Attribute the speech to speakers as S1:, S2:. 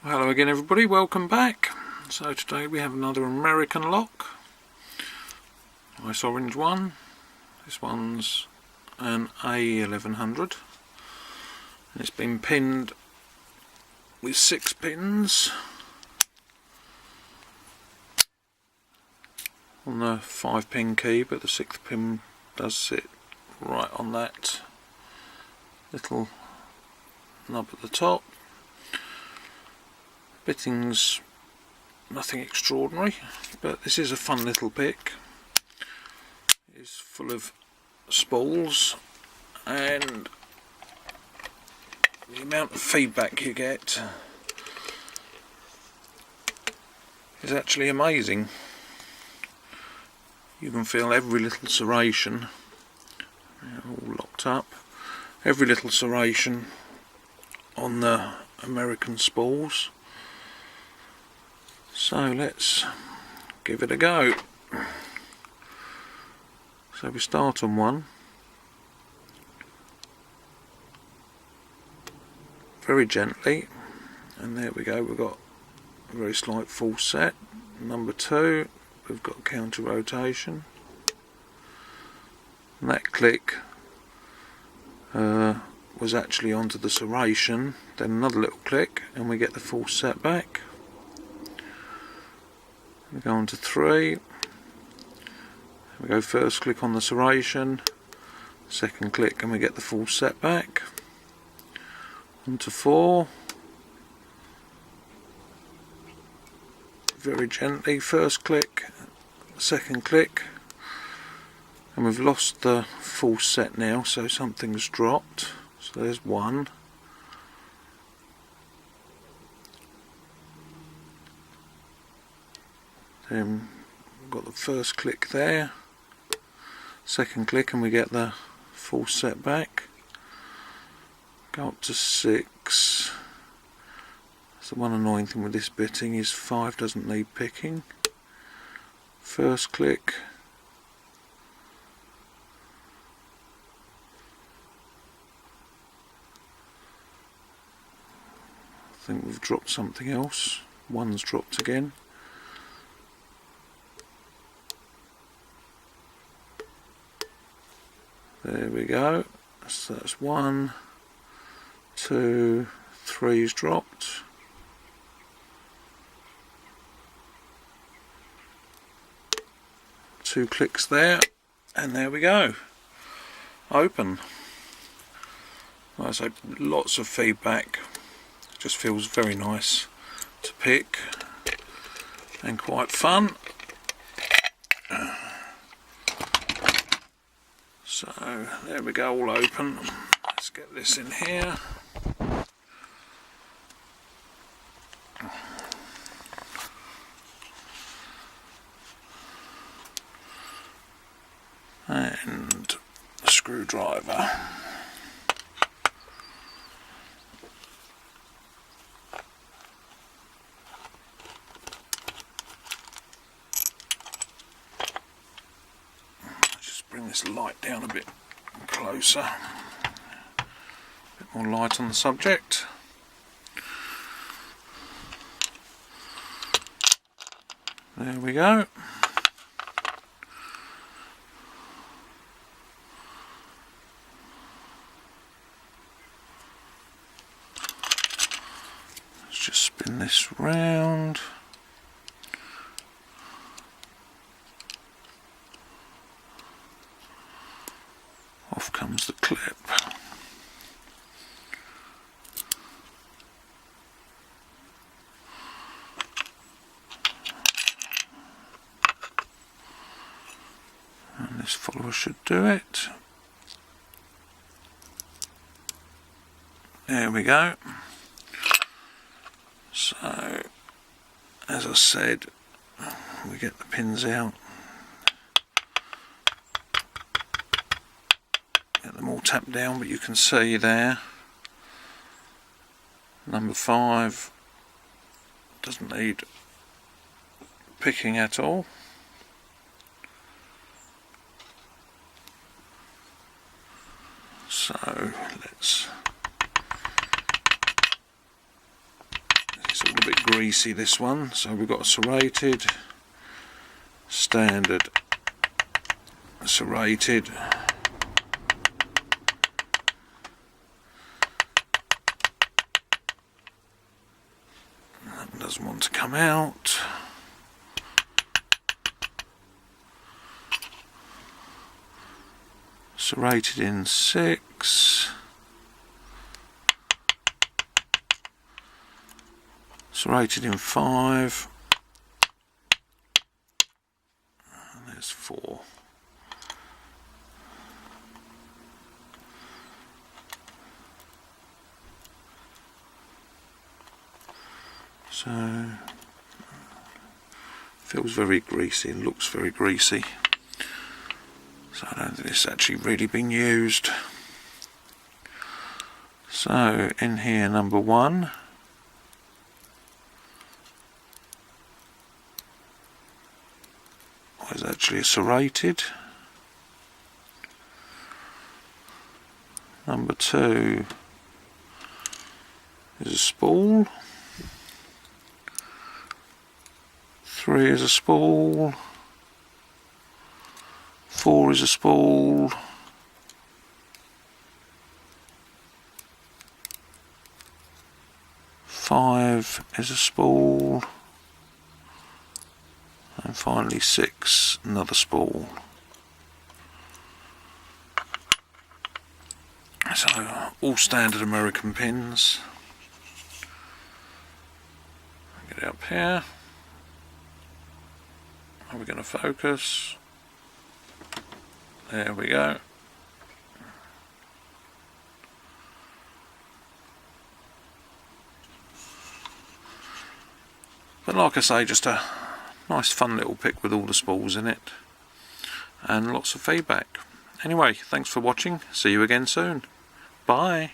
S1: Hello again everybody, welcome back. So today we have another American lock. Nice orange one. This one's an A1100 and it's been pinned with 6 pins on the 5-pin key, but the 6th pin does sit right on that little knob at the top. Bitting's nothing extraordinary, but this is a fun little pick. It's full of spools, and the amount of feedback you get is actually amazing. You can feel every little serration, all locked up, every little serration on the American spools. So let's give it a go. So we start on one, very gently, and there we go, we've got a very slight false set. Number 2, we've got counter rotation, and that click was actually onto the serration, then another little click and we get the false set back. We go on to 3, we go first click on the serration, second click and we get the full set back. On to 4, very gently, first click, second click, and we've lost the full set now, so something's dropped. So there's 1. Then we've got the first click there, second click and we get the full set back. Go up to 6. So one annoying thing with this bitting is 5 doesn't need picking. First click, I think we've dropped something else. 1's dropped again. There we go, so that's 1, 2, 3's dropped. Two clicks there, and there we go, open. Like I say, lots of feedback, just feels very nice to pick and quite fun. So there we go, all open. Let's get this in here. And a screwdriver. Bring this light down a bit closer, a bit more light on the subject. There we go. Let's just spin this round. Off comes the clip. And this follower should do it. There we go. So, as I said, we get the pins out. Get them all tapped down, but you can see there, number 5 doesn't need picking at all. So let's greasy, this one. So we've got a serrated, standard, serrated. That doesn't want to come out. Serrated in 6. Serrated in 5. And there's 4. So feels very greasy and looks very greasy. So I don't think it's actually really been used. So in here, number 1. Is actually a serrated. Number 2 is a spool. 3 is a spool. 4 is a spool. 5 is a spool. And finally 6, another spool. So all standard American pins. Get it up here. Are we going to focus? There we go. But like I say, just a nice fun little pick with all the spools in it. And lots of feedback. Anyway, thanks for watching. See you again soon. Bye.